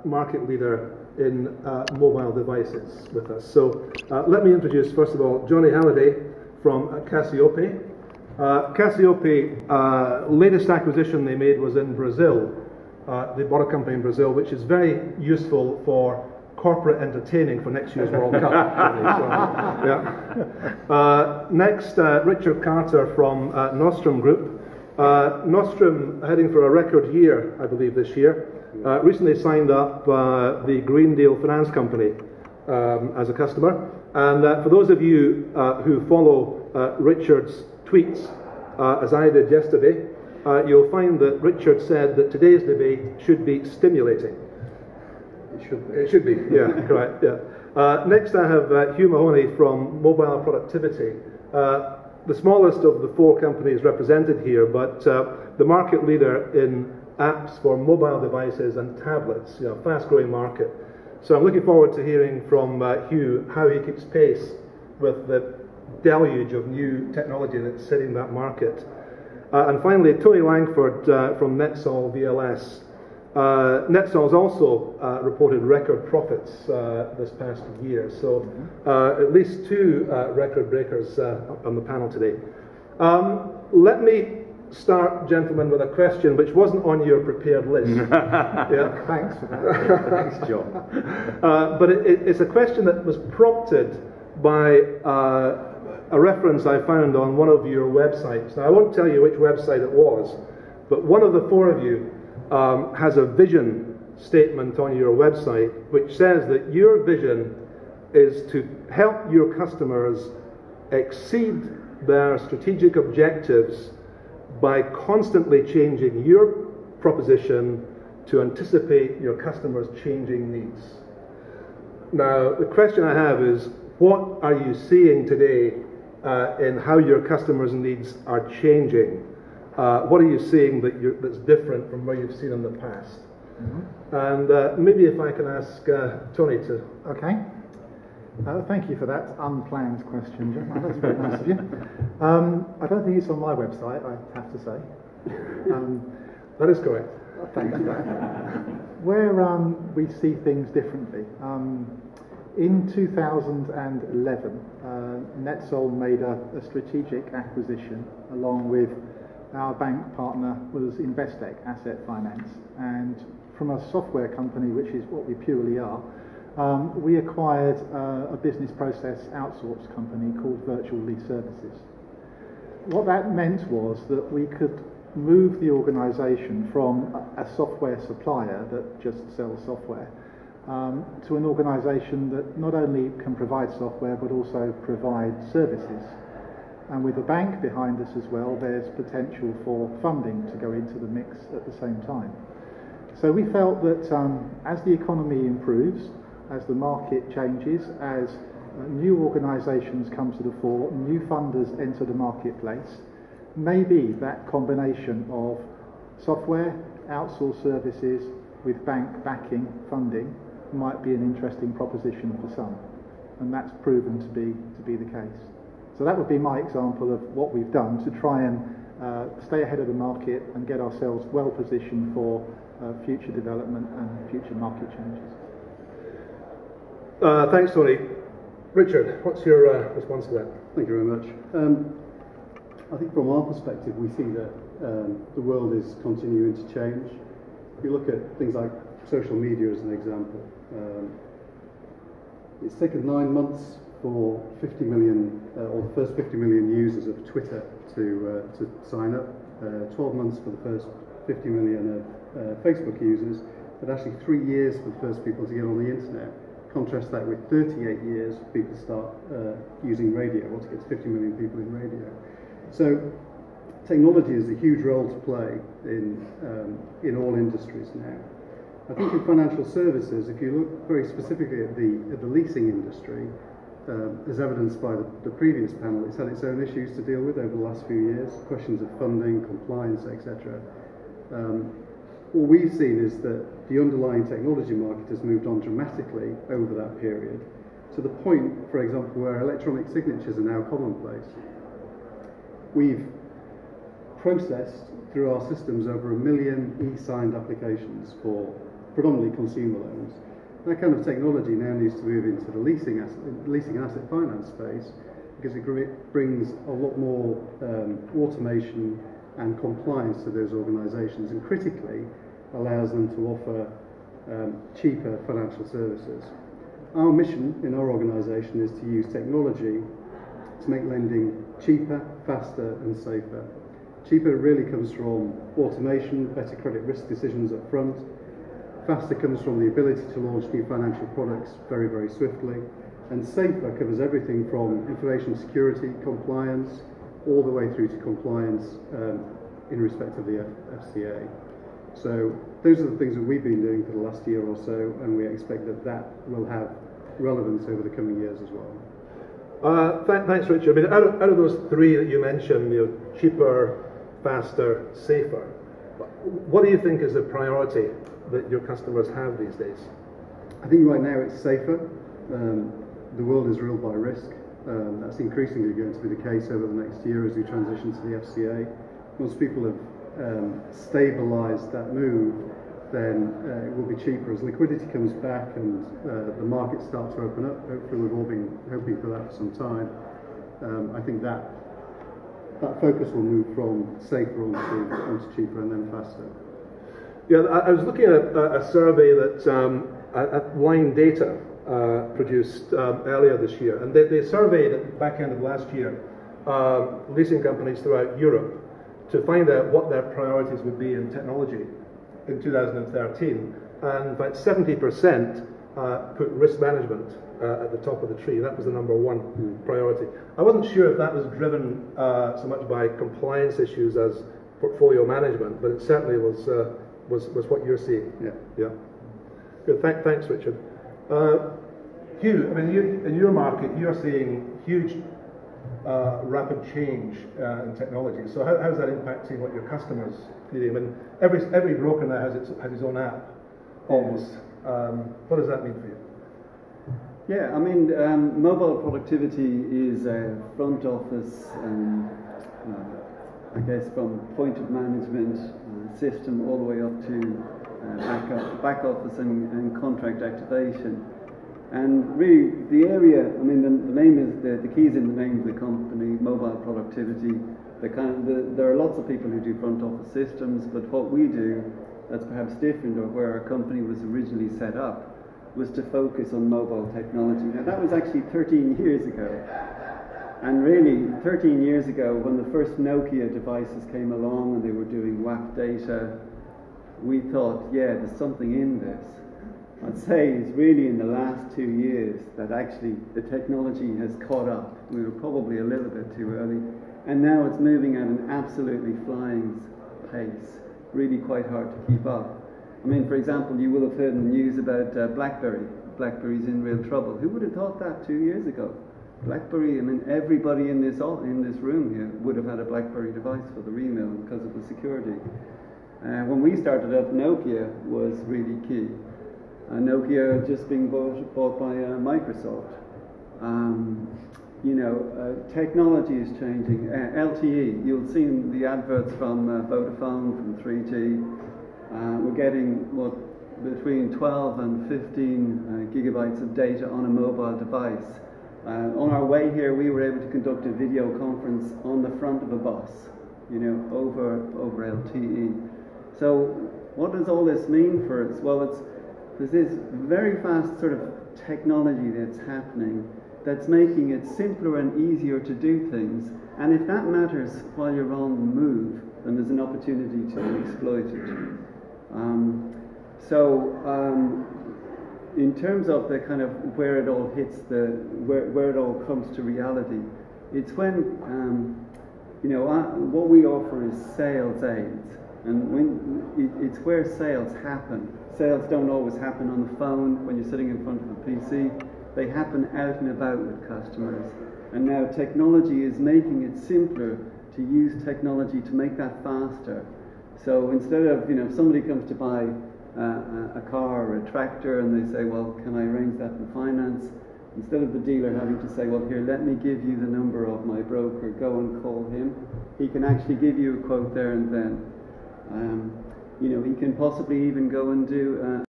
market leader in mobile devices with us. So let me introduce, first of all, Johnny Halliday from Cassiopae. Cassiopae, latest acquisition they made was in Brazil. They bought a company in Brazil, which is very useful for corporate entertaining for next year's World Cup. So, yeah. Next, Richard Carter from Nostrum Group. Nostrum heading for a record year, I believe, this year. Recently signed up the Green Deal Finance Company as a customer. And for those of you who follow Richard's tweets, as I did yesterday, you'll find that Richard said that today's debate should be stimulating. It should be, yeah, correct, yeah. Next I have Hugh Mahoney from Mobile Productivity. The smallest of the four companies represented here, but the market leader in apps for mobile devices and tablets, fast-growing market. So I'm looking forward to hearing from Hugh how he keeps pace with the deluge of new technology that's hitting that market. And finally, Tony Langford from NetSol VLS. NetSol's also reported record profits this past year, so at least two record breakers on the panel today. Let me start, gentlemen, with a question which wasn't on your prepared list. Yeah. Thanks for that. Thanks, John. But it's a question that was prompted by a reference I found on one of your websites. Now, I won't tell you which website it was, but one of the four of you has a vision statement on your website which says that your vision is to help your customers exceed their strategic objectives by constantly changing your proposition to anticipate your customers' changing needs. Now, the question I have is, what are you seeing today in how your customers' needs are changing? What are you seeing that's different from what you've seen in the past? And maybe if I can ask Tony to... Okay. Thank you for that unplanned question, John. That's very nice of you. I don't think it's on my website, I have to say. That is correct. Thanks for that. Where we see things differently. In 2011, NetSol made a strategic acquisition along with our bank partner was Investec Asset Finance, and from a software company, which is what we purely are, we acquired a business process outsource company called Virtual Lease Services. What that meant was that we could move the organisation from a software supplier that just sells software to an organisation that not only can provide software but also provide services. And with a bank behind us as well, there's potential for funding to go into the mix at the same time. So we felt that as the economy improves, as the market changes, as new organisations come to the fore, new funders enter the marketplace, maybe that combination of software, outsourced services with bank backing, funding, might be an interesting proposition for some. And that's proven to be the case. So that would be my example of what we've done to try and stay ahead of the market and get ourselves well positioned for future development and future market changes. Thanks, Tony. Richard, what's your response to that? Thank you very much. I think from our perspective, we see that the world is continuing to change. If you look at things like social media as an example, it's taken 9 months for 50 million, or the first 50 million users of Twitter to sign up, 12 months for the first 50 million of Facebook users, but actually 3 years for the first people to get on the internet. Contrast that with 38 years for people to start using radio, or to get to 50 million people in radio. So technology has a huge role to play in all industries now. I think in financial services, if you look very specifically at the leasing industry, as evidenced by the previous panel, it's had its own issues to deal with over the last few years, questions of funding, compliance, etc. What we've seen is that the underlying technology market has moved on dramatically over that period, to the point, for example, where electronic signatures are now commonplace. We've processed through our systems over 1 million e-signed applications for predominantly consumer loans. That kind of technology now needs to move into the leasing and asset finance space, because it brings a lot more automation and compliance to those organisations, and critically allows them to offer cheaper financial services. Our mission in our organisation is to use technology to make lending cheaper, faster and safer. Cheaper really comes from automation, better credit risk decisions up front. Faster comes from the ability to launch new financial products very, very swiftly. And safer covers everything from information security, compliance, all the way through to compliance in respect of the FCA. So those are the things that we've been doing for the last year or so, and we expect that that will have relevance over the coming years as well. Thanks, Richard. I mean, out of those three that you mentioned, cheaper, faster, safer, what do you think is the priority that your customers have these days? I think right now it's safer. The world is ruled by risk. That's increasingly going to be the case over the next year as we transition to the FCA. Once people have stabilised that move, then it will be cheaper as liquidity comes back and the markets start to open up. Hopefully, we've all been hoping for that for some time. I think that focus will move from safer onto cheaper and then faster. Yeah, I was looking at a survey that Line Data produced earlier this year, and they surveyed at the back end of last year leasing companies throughout Europe to find out what their priorities would be in technology in 2013, and about 70% put risk management at the top of the tree. That was the number one priority. I wasn't sure if that was driven so much by compliance issues as portfolio management, but it certainly was what you're seeing. Yeah. Good. Thanks, Richard. Hugh, I mean, in your market, you're seeing huge, rapid change in technology. So how's that impacting what your customers needing? I mean, every broker now has his own app, almost. What does that mean for you? Yeah, I mean, mobile productivity is a front office, I guess, from point of management system all the way up to back office and contract activation. And really, the area, I mean, the name is, the key is in the name of the company, mobile productivity. There are lots of people who do front office systems, but what we do that's perhaps different, or where our company was originally set up, was to focus on mobile technology. Now, that was actually 13 years ago. And really, 13 years ago, when the first Nokia devices came along and they were doing WAP data, we thought, yeah, there's something in this. I'd say it's really in the last 2 years that actually the technology has caught up. We were probably a little bit too early, and now it's moving at an absolutely flying pace, really quite hard to keep up. I mean, for example, you will have heard in the news about BlackBerry. BlackBerry's in real trouble. Who would have thought that 2 years ago? BlackBerry, I mean, everybody in this room here would have had a BlackBerry device for the email because of the security. When we started up, Nokia was really key. Nokia just being bought by Microsoft. Technology is changing. LTE, you'll see the adverts from Vodafone, from 3G. We're getting between 12 and 15 gigabytes of data on a mobile device. On our way here, we were able to conduct a video conference on the front of a bus, over LTE. So what does all this mean for us? Well, there's this very fast sort of technology that's happening that's making it simpler and easier to do things. And if that matters while you're on the move, then there's an opportunity to exploit it. In terms of the kind of where it all hits where it all comes to reality, it's when what we offer is sales aids, and it's where sales happen. Sales don't always happen on the phone when you're sitting in front of a PC. They happen out and about with customers, and now technology is making it simpler to use technology to make that faster. So instead of, if somebody comes to buy a car or a tractor and they say, well, can I arrange that in finance? Instead of the dealer having to say, well, here, let me give you the number of my broker, go and call him, he can actually give you a quote there and then. He can possibly even go and do